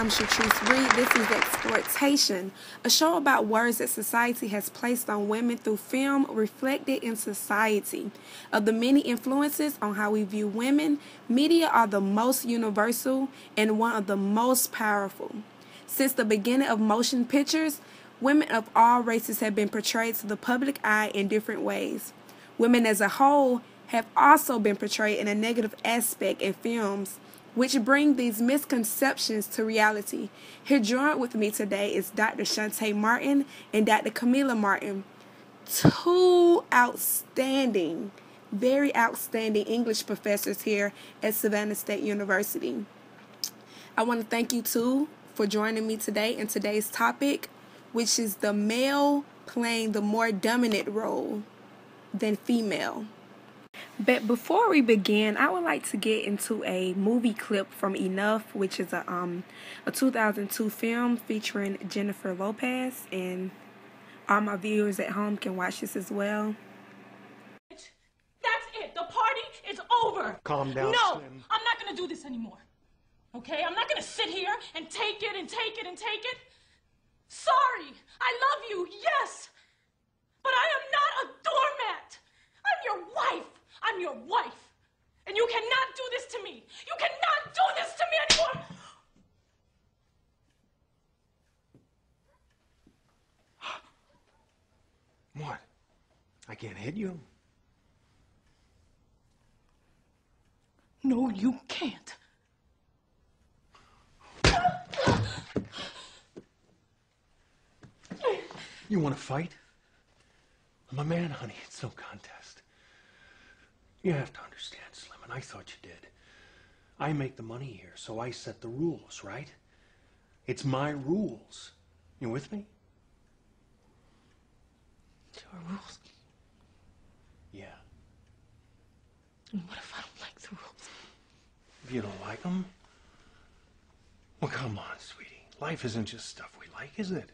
Chartreuse Reed. This is Exploitation, a show about words that society has placed on women through film reflected in society. Of the many influences on how we view women, media are the most universal and one of the most powerful. Since the beginning of motion pictures, women of all races have been portrayed to the public eye in different ways. Women as a whole have also been portrayed in a negative aspect in films, which bring these misconceptions to reality. Here joined with me today is Dr. Shantae Martin and Dr. Camila Martin, two outstanding, very outstanding English professors here at Savannah State University. I want to thank you two for joining me today in today's topic, which is the male playing the more dominant role than female. But before we begin, I would like to get into a movie clip from Enough, which is a 2002 film featuring Jennifer Lopez, and all my viewers at home can watch this as well. That's it. The party is over. Calm down, No, Slim. I'm not going to do this anymore. Okay? I'm not going to sit here and take it and take it and take it. Sorry. I love you, yes. But I am not a doormat. I'm your wife. I'm your wife. And you cannot do this to me. You cannot do this to me anymore. What? I can't hit you? No, you can't. You want to fight? I'm a man, honey. It's no contest. You have to understand, Slim, and I thought you did. I make the money here, so I set the rules, right? It's my rules. You with me? Your rules. Yeah. And what if I don't like the rules? If you don't like them? Well, come on, sweetie. Life isn't just stuff we like, is it?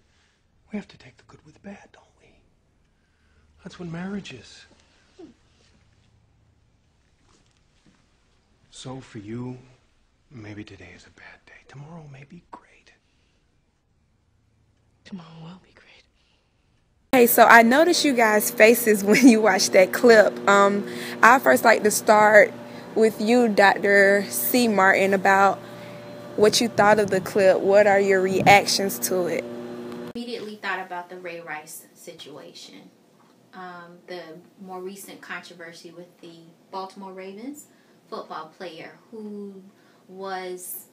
We have to take the good with the bad, don't we? That's what marriage is. So for you, maybe today is a bad day. Tomorrow may be great. Tomorrow will be great. Hey, so I noticed you guys' faces when you watched that clip. I first like to start with you, Dr. C. Martin, about what you thought of the clip. What are your reactions to it? Immediately thought about the Ray Rice situation. The more recent controversy with the Baltimore Ravens football player who was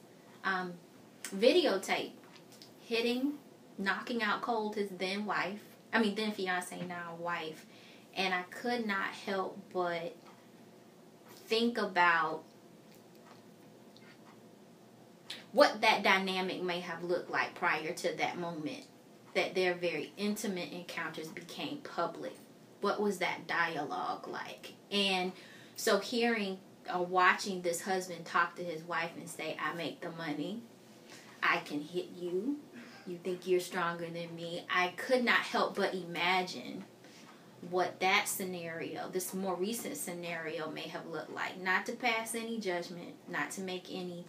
videotaped hitting, knocking out cold his then fiance, now wife. And I could not help but think about what that dynamic may have looked like prior to that moment, that their very intimate encounters became public. What was that dialogue like? And so hearing or watching this husband talk to his wife and say, I make the money, I can hit you, you think you're stronger than me, I could not help but imagine what that scenario, this more recent scenario, may have looked like. Not to pass any judgment, not to make any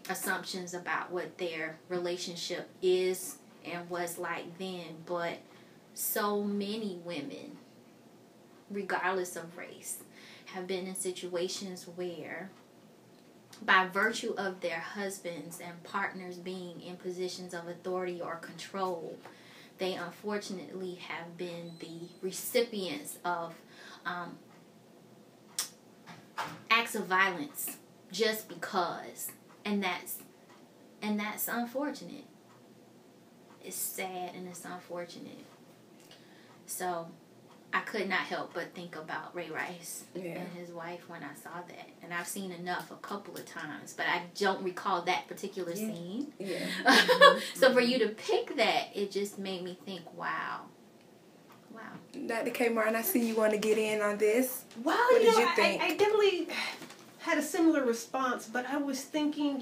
assumptions about what their relationship is and was like then, but so many women, regardless of race, have been in situations where, by virtue of their husbands and partners being in positions of authority or control, they unfortunately have been the recipients of acts of violence just because, and that's unfortunate. It's sad and it's unfortunate. So I could not help but think about Ray Rice and his wife when I saw that. And I've seen Enough a couple of times, but I don't recall that particular scene. So for you to pick that, it just made me think, wow. Dr. K. Martin, I see you want to get in on this. Well, what did you think? I definitely had a similar response, but I was thinking,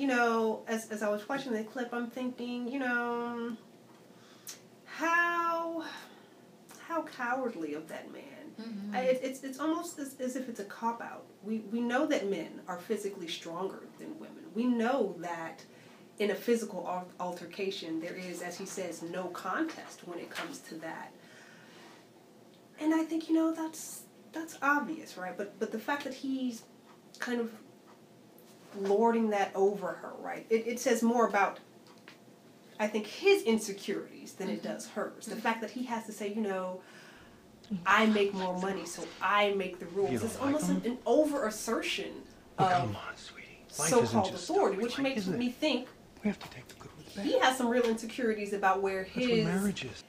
as I was watching the clip, I'm thinking, how cowardly of that man. Mm-hmm. It's almost as if it's a cop-out. We know that men are physically stronger than women. We know that in a physical altercation, there is, as he says, no contest when it comes to that. And I think, you know, that's obvious, right? But the fact that he's kind of lording that over her, right? It says more about, I think, his insecurities than it does hers. The fact that he has to say, you know, I make more money, so I make the rules. It's almost an over-assertion of come on, sweetie. So-called authority, which makes me think we have to take the good with the bad. he has some real insecurities about where That's what marriage is.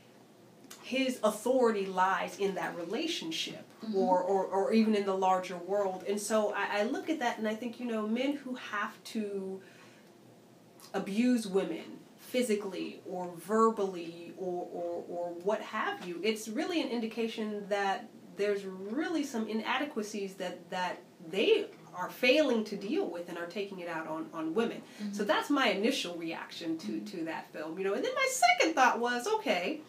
his authority lies in that relationship, or even in the larger world. And so I look at that and I think, you know, men who have to abuse women physically or verbally or what have you, it's really an indication that there's really some inadequacies that they are failing to deal with and are taking it out on women. So that's my initial reaction to that film, you know. And then my second thought was, okay,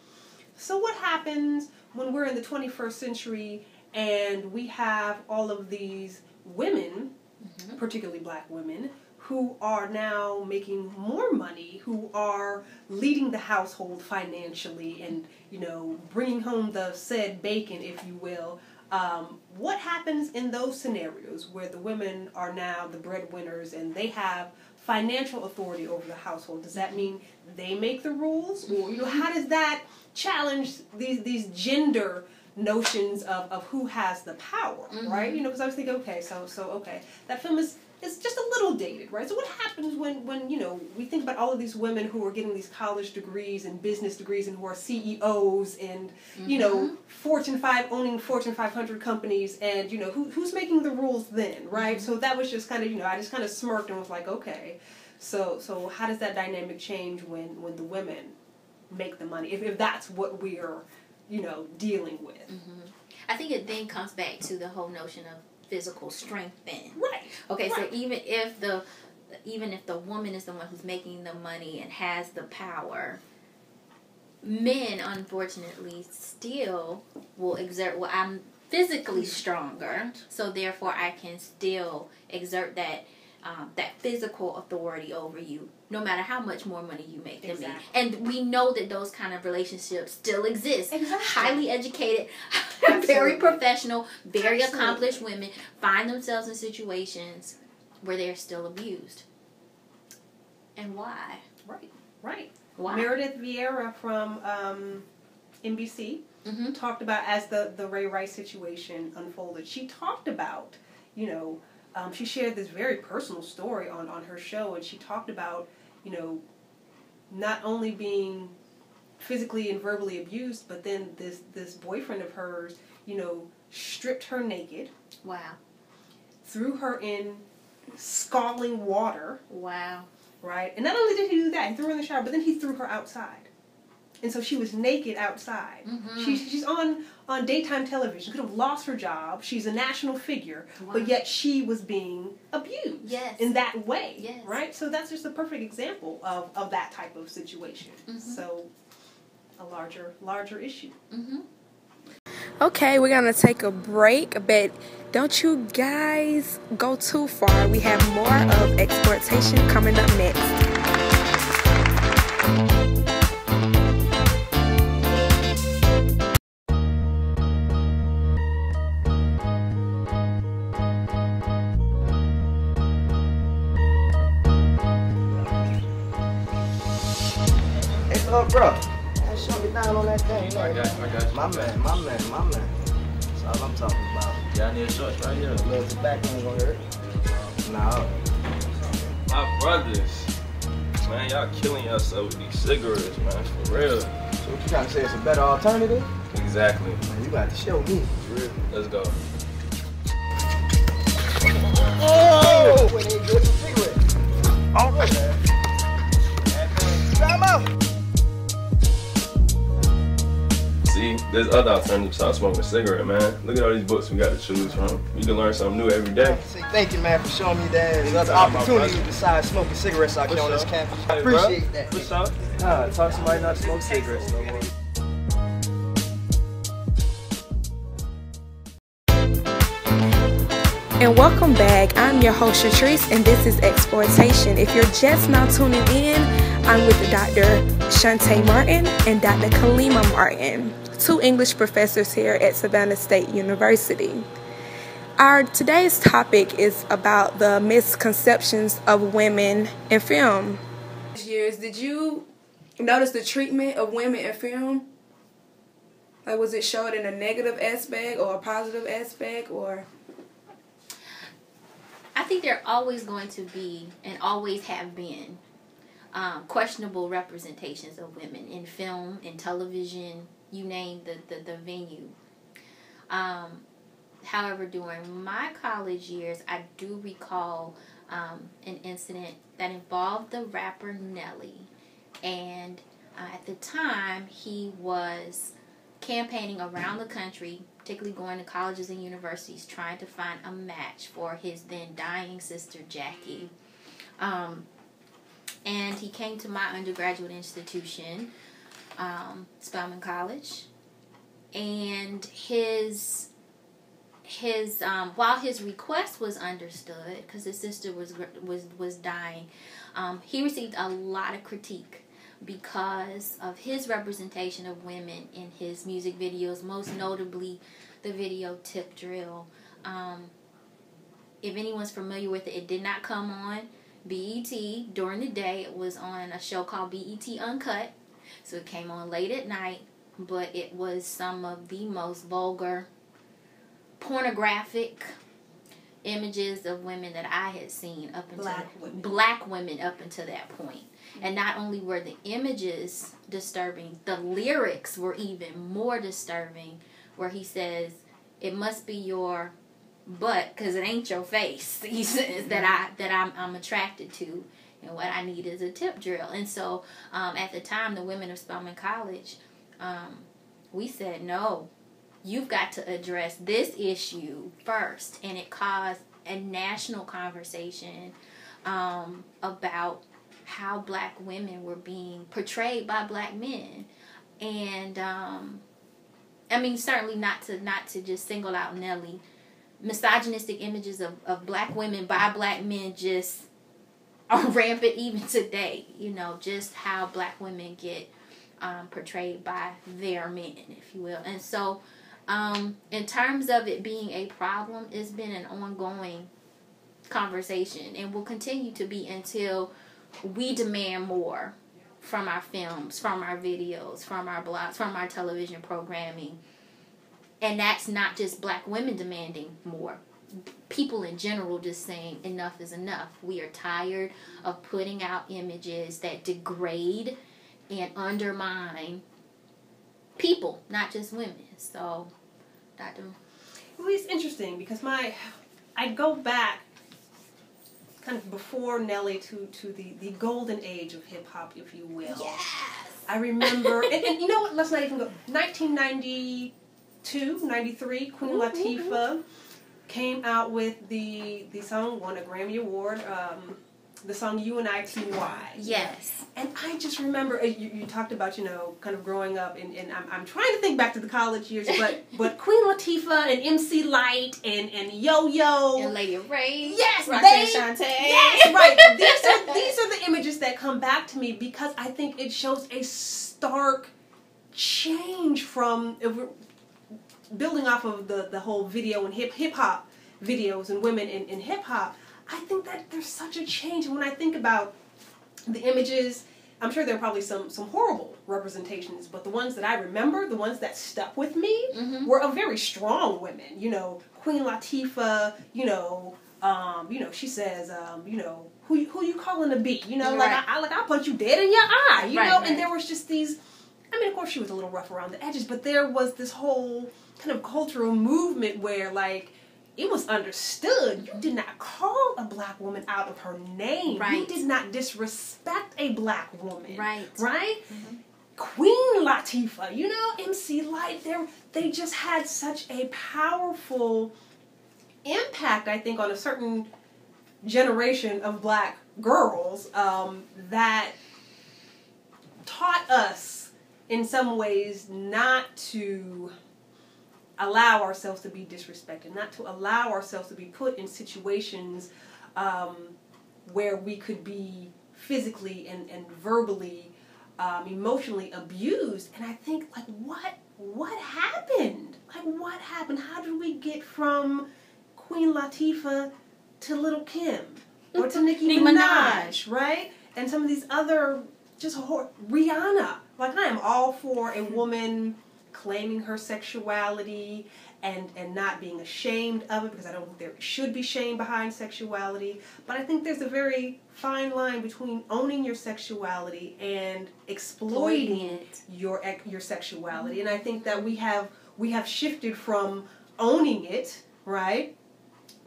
so what happens when we're in the 21st century and we have all of these women, particularly black women, who are now making more money, who are leading the household financially and, you know, bringing home the said bacon, if you will. What happens in those scenarios where the women are now the breadwinners and they have financial authority over the household? Does that mean they make the rules? Or, you know, how does that challenge these gender notions of who has the power, right? You know, because I was thinking, okay, so okay, that film is just a little dated, right? So what happens when you know, we think about all of these women who are getting these college degrees and business degrees and who are CEOs and, you know, owning Fortune 500 companies, and, you know, who's making the rules then, right? So that was just kind of, you know, I just kind of smirked and was like, okay, so how does that dynamic change when the women make the money, if that's what we're, you know, dealing with? I think it then comes back to the whole notion of physical strength then. Right. Okay, right. So even if the woman is the one who's making the money and has the power, men unfortunately still will exert, well, I'm physically stronger, so therefore I can still exert that physical authority over you, no matter how much more money you make than me. And we know that those kind of relationships still exist. Exactly. Highly educated, very professional, very accomplished women find themselves in situations where they're still abused. And why? Right. Why? Meredith Vieira from NBC talked about, as the Ray Rice situation unfolded, she talked about, you know, she shared this very personal story on her show, and she talked about, you know, not only being physically and verbally abused, but then this boyfriend of hers, you know, stripped her naked. Wow. Threw her in scalding water. Wow. Right? And not only did he do that, he threw her in the shower, but then he threw her outside. And so she was naked outside. She's on daytime television, could have lost her job. She's a national figure, but yet she was being abused in that way. Yes. Right? So that's just a perfect example of that type of situation. So a larger issue. Okay, we're going to take a break, but don't you guys go too far. We have more of Exploitation coming up next. Bro, show me down on that thing. I got you. My man. That's all I'm talking about. Yeah, I need a shorts right here. A little tobacco ain't gonna hurt. No. My brothers, man, y'all killing yourself with these cigarettes, man, for real. So what you trying to say, it's a better alternative? Exactly. Man, you got to show me. For real. Let's go. Oh! When they good cigarettes. Oh, man. Time out. See, there's other alternatives to stop smoking a cigarette, man. Look at all these books we got to choose from. You can learn something new every day. Thank you, man, for showing me that there's other opportunities besides smoking cigarettes out here on this campus. I appreciate that. What's up? Nah, talk to somebody not to smoke cigarettes no more. And welcome back. I'm your host, Shatrice, and this is Exploitation. If you're just now tuning in, I'm with Dr. Shantae Martin and Dr. Kalima Martin, two English professors here at Savannah State University. Our today's topic is about the misconceptions of women in film. Years, did you notice the treatment of women in film? Like, was it showed in a negative aspect or a positive aspect, or? I think there are always going to be and always have been questionable representations of women in film, in television, you name the venue. However, during my college years, I do recall an incident that involved the rapper Nelly. And at the time, he was campaigning around the country, particularly going to colleges and universities, trying to find a match for his then dying sister, Jackie. And he came to my undergraduate institution, Spelman College, and his while his request was understood, because his sister was dying, he received a lot of critique because of his representation of women in his music videos, most notably the video Tip Drill. If anyone's familiar with it, it did not come on BET during the day. It was on a show called BET Uncut, so it came on late at night, but it was some of the most vulgar, pornographic images of women that I had seen up until black women up until that point. And not only were the images disturbing, the lyrics were even more disturbing, where he says, "It must be your butt, because it ain't your face," he says, that I'm attracted to, and what I need is a tip drill. And so at the time, the women of Spelman College, we said, no, you've got to address this issue first. And it caused a national conversation about how black women were being portrayed by black men. And I mean, certainly not to just single out Nelly. Misogynistic images of black women by black men just are rampant even today. You know, just how black women get portrayed by their men, if you will. And so in terms of it being a problem, it's been an ongoing conversation, and will continue to be until we demand more from our films, from our videos, from our blogs, from our television programming. And that's not just black women demanding more. People in general just saying enough is enough. We are tired of putting out images that degrade and undermine people, not just women. So, Dr. Well, it's interesting because I go back kind of before Nelly to the golden age of hip-hop, if you will. Yes! I remember, and you know what, let's not even go, 1992, 93, Queen Latifah came out with the song, won a Grammy Award, the song UNITY. Yes. And I just remember, you talked about, you know, kind of growing up, and I'm trying to think back to the college years, but Queen Latifah and MC Lyte and Yo-Yo. And Lady Ray. Yes, Roxanne Shante. Yes, right. These are the images that come back to me, because I think it shows a stark change from, if we're building off of the whole video and hip-hop videos and women in hip-hop. I think that there's such a change. And when I think about the images, I'm sure there are probably some horrible representations, but the ones that I remember, the ones that stuck with me, were of very strong women. You know, Queen Latifah, you know, she says, you know, who you calling a B? You know, right. I'll punch you dead in your eye, you know? Right. And there was just these, I mean, of course she was a little rough around the edges, but there was this whole kind of cultural movement where, like, it was understood. You did not call a black woman out of her name. Right. You did not disrespect a black woman. Right. Right? Queen Latifah, you know, MC Lyte, they just had such a powerful impact, I think, on a certain generation of black girls that taught us, in some ways, not to, I mean, of course she was a little rough around the edges, but there was this whole kind of cultural movement where, like, it was understood. You did not call a black woman out of her name. Right. You did not disrespect a black woman. Right. Right. allow ourselves to be disrespected, not to allow ourselves to be put in situations where we could be physically and verbally, emotionally abused. And I think, like, what happened? Like, what happened? How did we get from Queen Latifah to Little Kim or to Nicki Minaj, right? And some of these other Rihanna. Like, I am all for a woman claiming her sexuality and not being ashamed of it, because I don't think there should be shame behind sexuality. But I think there's a very fine line between owning your sexuality and exploiting your sexuality. And I think that we have shifted from owning it, right,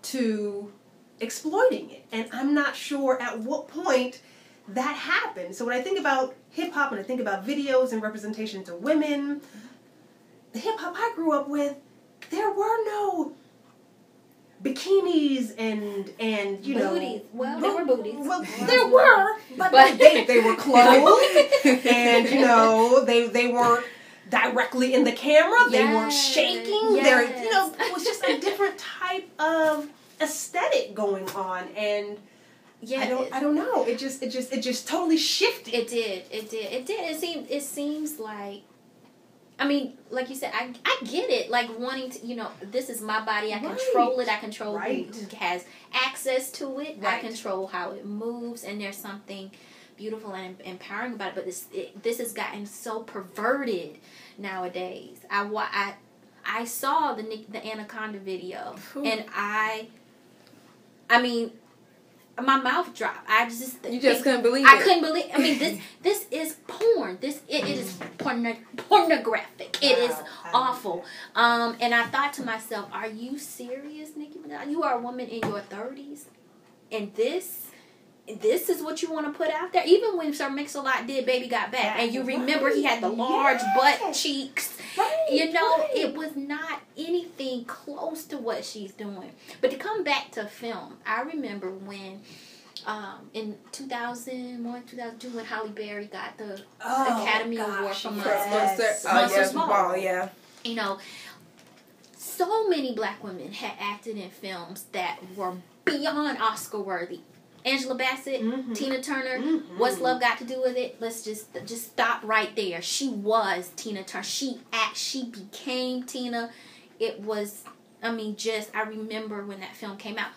to exploiting it. And I'm not sure at what point that happened. So when I think about hip-hop and I think about videos and representations of women, the hip-hop I grew up with, there were no bikinis and you know, booties. Well, there were booties. Well, there were, but they were clothed, and you know, they weren't directly in the camera. They weren't shaking. Yes. You know, it was just a different type of aesthetic going on, and I don't know. It just totally shifted. It did. It seems like, I mean, like you said, I get it. Like, wanting to, you know, this is my body. I control it. I control who has access to it. I control how it moves. And there's something beautiful and empowering about it. But this has gotten so perverted nowadays. I saw the Anaconda video. Ooh. And I mean, my mouth dropped. You just couldn't believe it. I couldn't believe. I mean, this is porn. It is pornographic. It is awful. And I thought to myself, are you serious, Nicki Minaj? You are a woman in your 30s, and this is what you want to put out there? Even when Sir Mix-a-Lot did Baby Got Back, and you remember he had the large butt cheeks. You know, it was not anything close to what she's doing. But to come back to film, I remember when in 2001, 2002, when Halle Berry got the Academy Award for Monsters Ball. You know, so many black women had acted in films that were beyond Oscar worthy. Angela Bassett, Tina Turner, what's love got to do with it? Let's just stop right there. She was Tina Turner. She became Tina. It was, I mean, I remember when that film came out.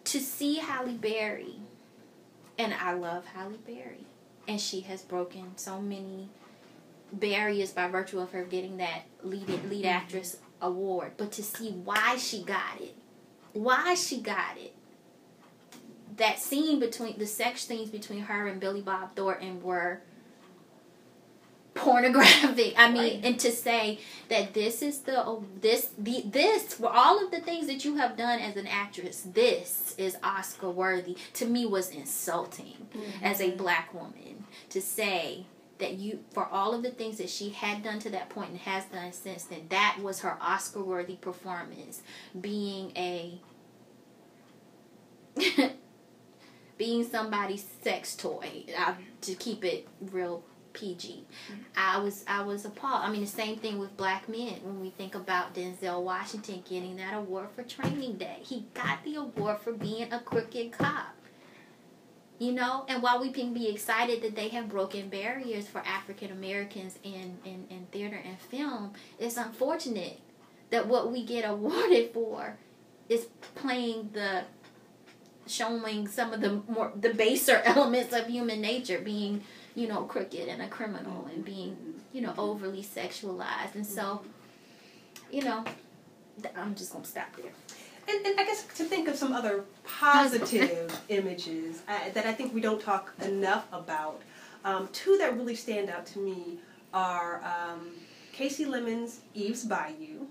To see Halle Berry, and I love Halle Berry, and she has broken so many barriers by virtue of her getting that lead actress award. But to see why she got it, that scene between the sex scenes between her and Billy Bob Thornton were pornographic. I mean, and to say that this is this for all of the things that you have done as an actress, this is Oscar worthy, to me was insulting as a black woman. To say that for all of the things that she had done to that point and has done since then, that was her Oscar worthy performance, being being somebody's sex toy, to keep it real PG. I was appalled. I mean, the same thing with black men. When we think about Denzel Washington getting that award for Training Day, he got the award for being a crooked cop. You know, and while we can be excited that they have broken barriers for African Americans in theater and film, it's unfortunate that what we get awarded for is showing some of the baser elements of human nature, being, you know, crooked and a criminal, and being, you know, overly sexualized. And so, you know, I'm just going to stop there. And I guess to think of some other positive images that I think we don't talk enough about, two that really stand out to me are Casey Lemon's Eve's Bayou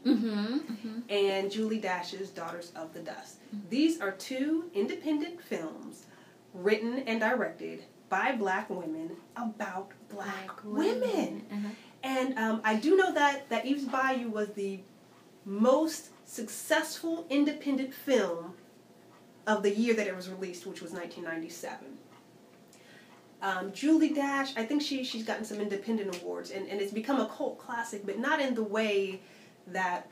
and Julie Dash's Daughters of the Dust. These are two independent films written and directed by black women about black women. And I do know that Eve's Bayou was the most successful independent film of the year that it was released, which was 1997. Julie Dash, I think she's gotten some independent awards, and it's become a cult classic, but not in the way that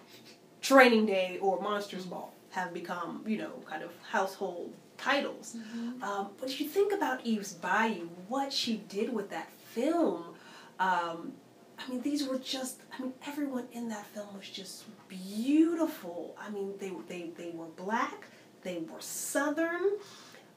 Training Day or Monsters Ball have become, you know, kind of household titles. But if you think about Eve's Bayou, what she did with that film, I mean, these were just, I mean, everyone in that film was just beautiful. I mean, they were black, they were Southern,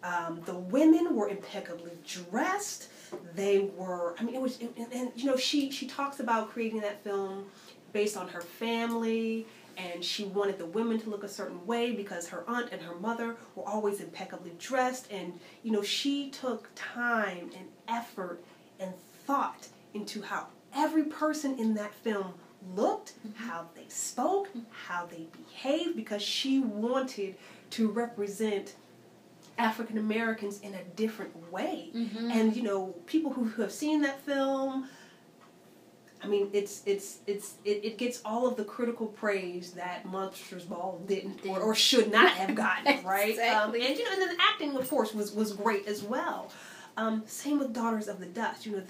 the women were impeccably dressed, they were, I mean, it was, and you know, she talks about creating that film based on her family, and she wanted the women to look a certain way because her aunt and her mother were always impeccably dressed, and, you know, she took time and effort and thought into how every person in that film looked, how they spoke, how they behaved, because she wanted to represent African Americans in a different way. And, you know, people who have seen that film, I mean, it gets all of the critical praise that Monsters Ball didn't or should not have gotten, right? Exactly. And, you know, and then the acting, of course, was great as well. Same with Daughters of the Dust. You know,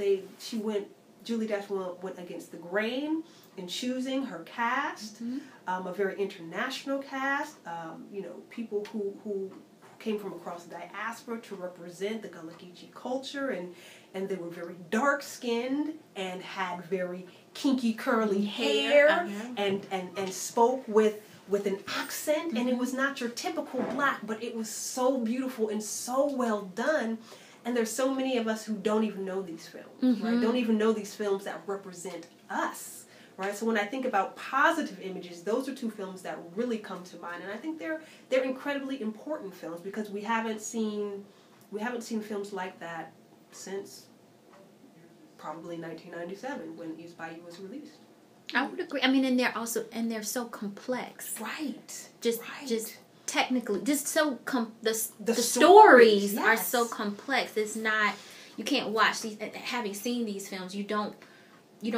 Julie Dash went against the grain in choosing her cast, a very international cast, you know, people who came from across the diaspora to represent the Gullah Geechee culture, and they were very dark-skinned and had very kinky curly hair and spoke with an accent, and it was not your typical black, but it was so beautiful and so well done. And there's so many of us who don't even know these films, right? Don't even know these films that represent us, right? So when I think about positive images, those are two films that really come to mind, and I think they're incredibly important films because we haven't seen films like that since probably 1997 when Eve's Bayou was released. I would agree. I mean, and they're so complex, right? Just technically, just so the stories are so complex. It's not, you can't watch these, having seen these films, you don't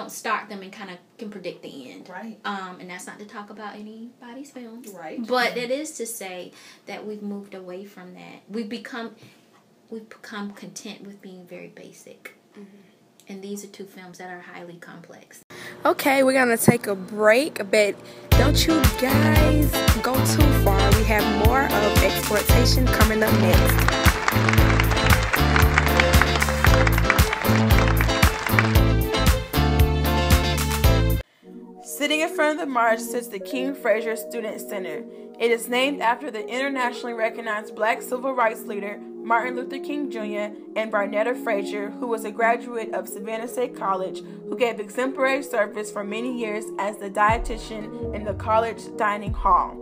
start them and kind of can predict the end, right? And that's not to talk about anybody's films, right? But it is to say that we've moved away from that. We've become content with being very basic, and these are two films that are highly complex. Okay, we're going to take a break, but don't you guys go too far. We have more of Exploitation coming up next. Sitting in front of the march sits the King Frazier Student Center. It is named after the internationally recognized black civil rights leader Martin Luther King Jr. and Barnetta Frazier, who was a graduate of Savannah State College, who gave exemplary service for many years as the dietitian in the college dining hall.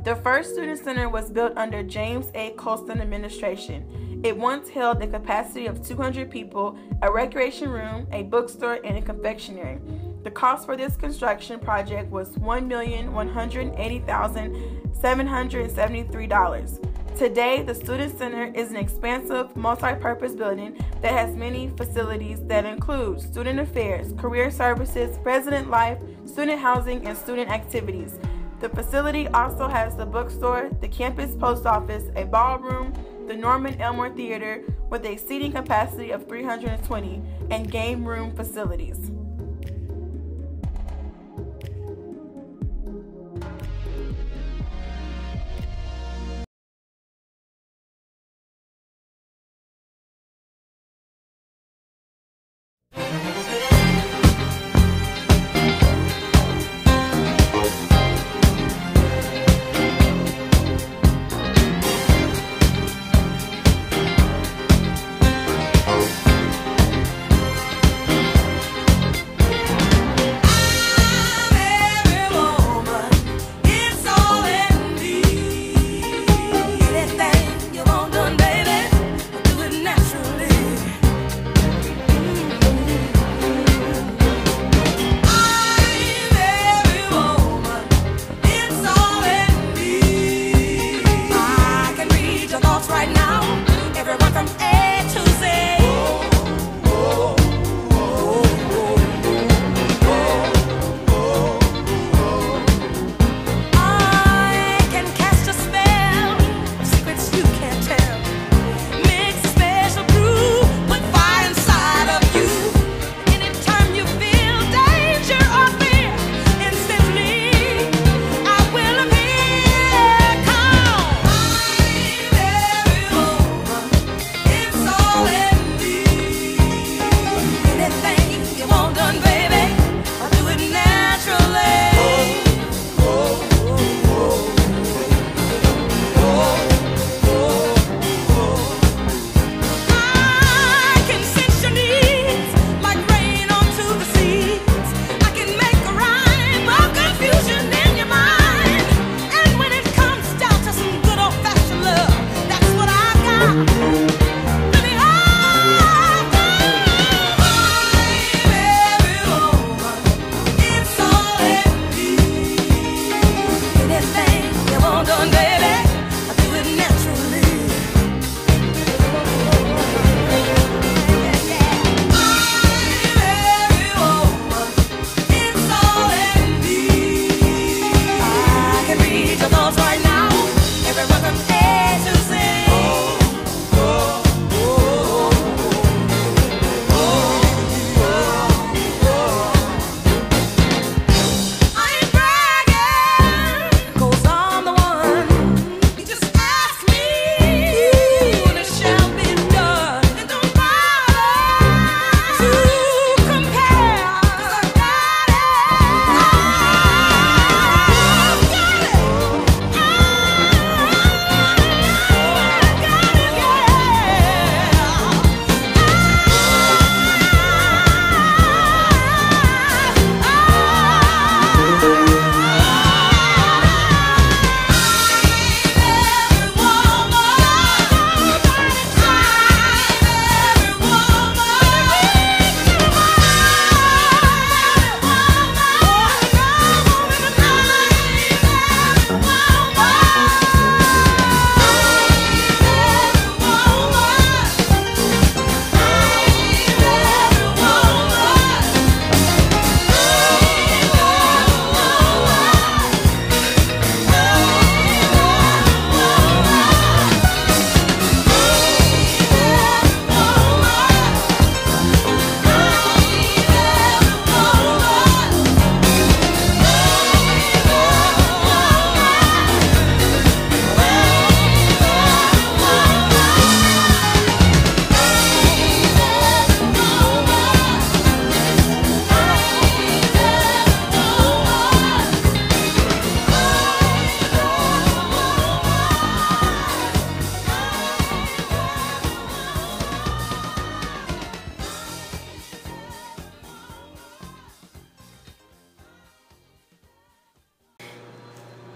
The first student center was built under James A. Colston administration. It once held a capacity of 200 people, a recreation room, a bookstore, and a confectionery. The cost for this construction project was $1,180,773. Today, the Student Center is an expansive, multi-purpose building that has many facilities that include student affairs, career services, resident life, student housing, and student activities. The facility also has the bookstore, the campus post office, a ballroom, the Norman Elmore Theater with a seating capacity of 320, and game room facilities.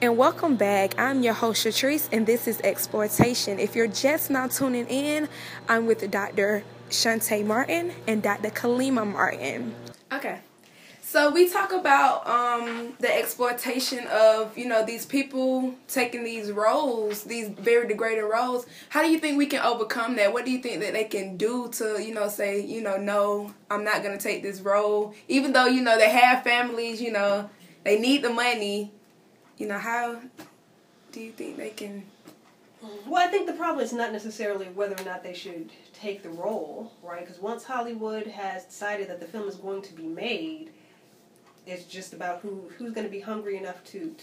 And welcome back. I'm your host, Shatrice, and this is Exploitation. If you're just now tuning in, I'm with Dr. Shantae Martin and Dr. Kalima Martin. Okay. So we talk about the exploitation of, these people taking these roles, these very degrading roles. How do you think we can overcome that? What do you think that they can do to, say, no, I'm not going to take this role? Even though, they have families, they need the money. How do you think they can... Well, I think the problem is not necessarily whether or not they should take the role, right? Because once Hollywood has decided that the film is going to be made, it's just about who's going to be hungry enough to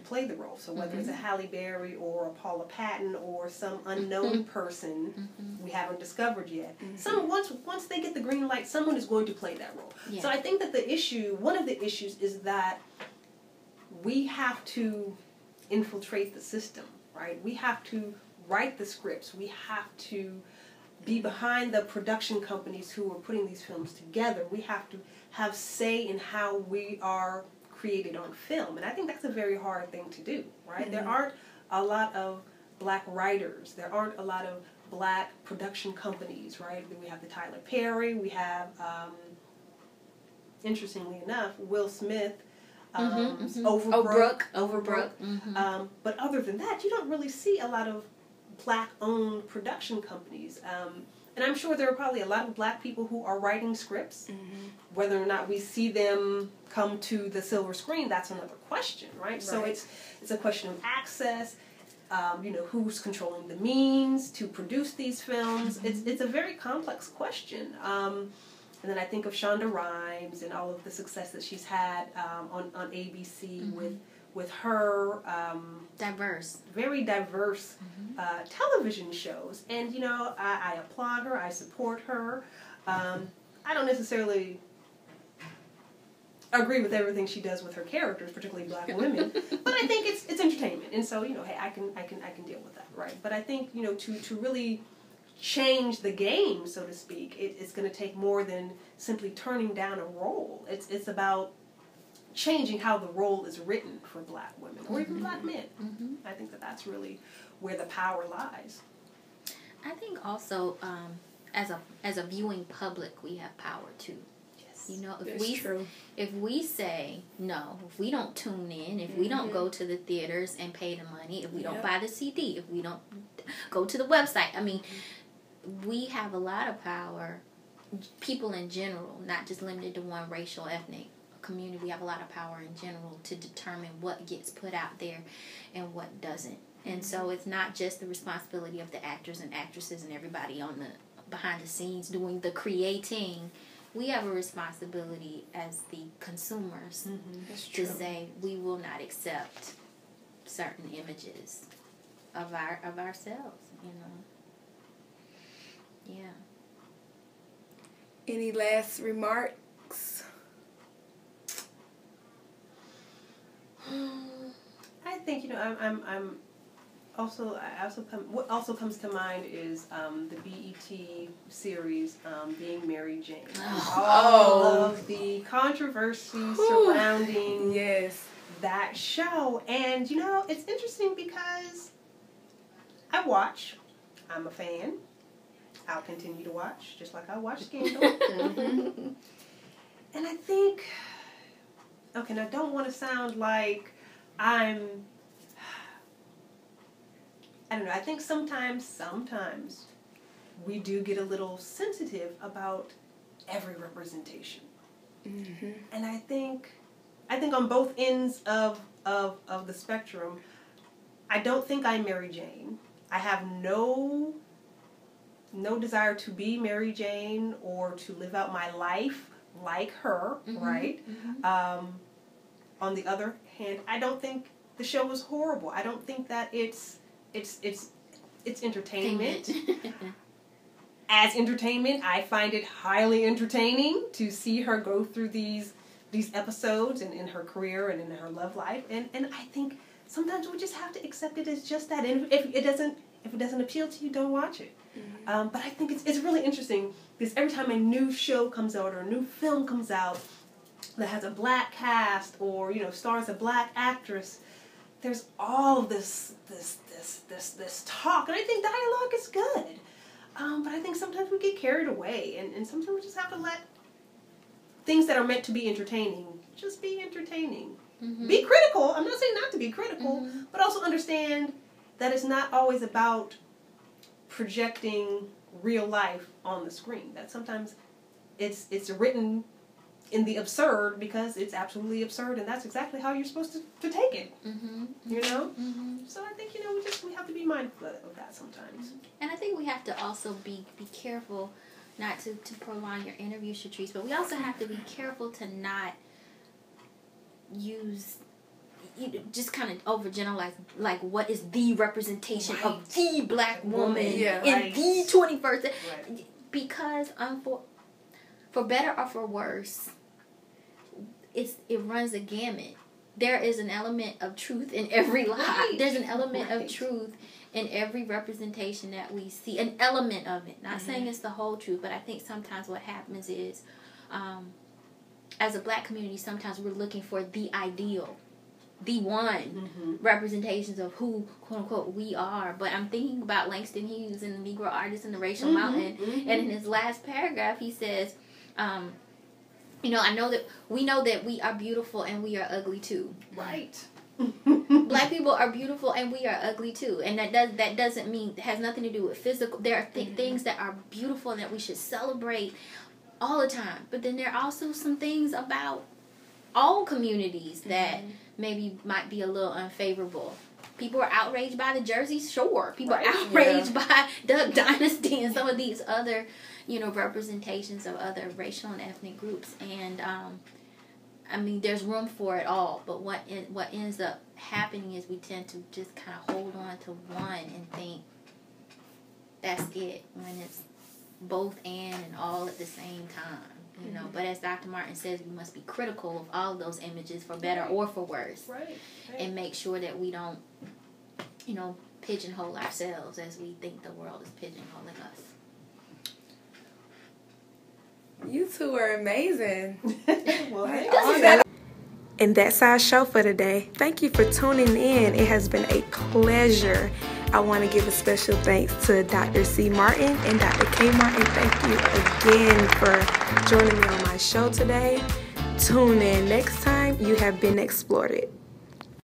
play the role. So whether it's a Halle Berry or a Paula Patton or some unknown person we haven't discovered yet. Once they get the green light, someone is going to play that role. Yeah. So I think that one of the issues is that we have to infiltrate the system, right? We have to write the scripts. We have to be behind the production companies who are putting these films together. We have to have say in how we are created on film. And I think that's a very hard thing to do, right? There aren't a lot of black writers. There aren't a lot of black production companies, right? We have the Tyler Perry. We have, interestingly enough, Will Smith, Overbrook. But other than that, you don't really see a lot of black-owned production companies. And I'm sure there are probably a lot of black people who are writing scripts. Whether or not we see them come to the silver screen, that's another question, right? So it's a question of access, who's controlling the means to produce these films. It's a very complex question. And then I think of Shonda Rhimes and all of the success that she's had on ABC with her very diverse television shows. And, I applaud her. I support her. I don't necessarily agree with everything she does with her characters, particularly black women. But I think it's entertainment. And so, hey, I can deal with that, right? But I think, to really change the game, so to speak, it's going to take more than simply turning down a role. It's about changing how the role is written for black women or even black men. I think that's really where the power lies. I think also as a viewing public, we have power too. If we say no, if we don't tune in, if we don't go to the theaters and pay the money, if we don't buy the CD, if we don't go to the website, we have a lot of power. People in general, not just limited to one racial, ethnic community, we have a lot of power in general to determine what gets put out there and what doesn't. And so it's not just the responsibility of the actors and actresses and everybody on the behind the scenes doing the creating. We have a responsibility as the consumers to say we will not accept certain images of ourselves, Yeah. Any last remarks? I think what also comes to mind is the BET series Being Mary Jane. All of the controversy surrounding that show. And it's interesting because I'm a fan. I'll continue to watch, just like I watch Scandal. And I think, and I don't want to sound like I don't know, I think sometimes we do get a little sensitive about every representation. And I think on both ends of the spectrum, I don't think I'm Mary Jane. I have no desire to be Mary Jane or to live out my life like her, right? On the other hand, I don't think the show was horrible. I don't think that it's entertainment. As entertainment, I find it highly entertaining to see her go through these episodes and in her career and in her love life. And I think sometimes we just have to accept it as just that. And if it doesn't appeal to you, don't watch it. But I think it's really interesting because every time a new show comes out or a new film comes out that has a black cast or stars a black actress, there's all this talk, and I think dialogue is good. But I think sometimes we get carried away, and sometimes we just have to let things that are meant to be entertaining just be entertaining. Mm-hmm. Be critical. I'm not saying not to be critical, mm-hmm. but also understand that it's not always about projecting real life on the screen. That sometimes it's written in the absurd because it's absolutely absurd, and that's exactly how you're supposed to take it. Mm-hmm. You know? Mm-hmm. So I think, we have to be mindful of that sometimes. And I think we have to also be careful not to prolong your interview, Shatrice, but we also have to be careful to not use, just kind of overgeneralize, like, what is the representation of the black woman in the 21st century. Right. Because, for better or for worse, it runs a gamut. There is an element of truth in every lie. Right. There's an element of truth in every representation that we see. An element of it. Not saying it's the whole truth, but I think sometimes what happens is, as a black community, sometimes we're looking for the ideal, the one representations of who, quote unquote, we are. But I'm thinking about Langston Hughes and the Negro Artist in the Racial Mountain, and in his last paragraph he says, we know that we are beautiful and we are ugly too. Right. Black people are beautiful and we are ugly too, and that doesn't mean, it has nothing to do with physical. There are things that are beautiful and that we should celebrate all the time. But then there are also some things about all communities that maybe might be a little unfavorable. People are outraged by the Jersey Shore. People are outraged by Duck Dynasty and some of these other, representations of other racial and ethnic groups. And there's room for it all. But what ends up happening is we tend to just kind of hold on to one and think that's it, when it's both and all at the same time. But as Dr. Martin says, we must be critical of all of those images, for better or for worse. Right. And make sure that we don't, pigeonhole ourselves as we think the world is pigeonholing us. You two are amazing. Well, and that's our show for today. Thank you for tuning in. It has been a pleasure. I want to give a special thanks to Dr. C. Martin and Dr. K. Martin. Thank you again for joining me on my show today. Tune in next time. You have been exploited.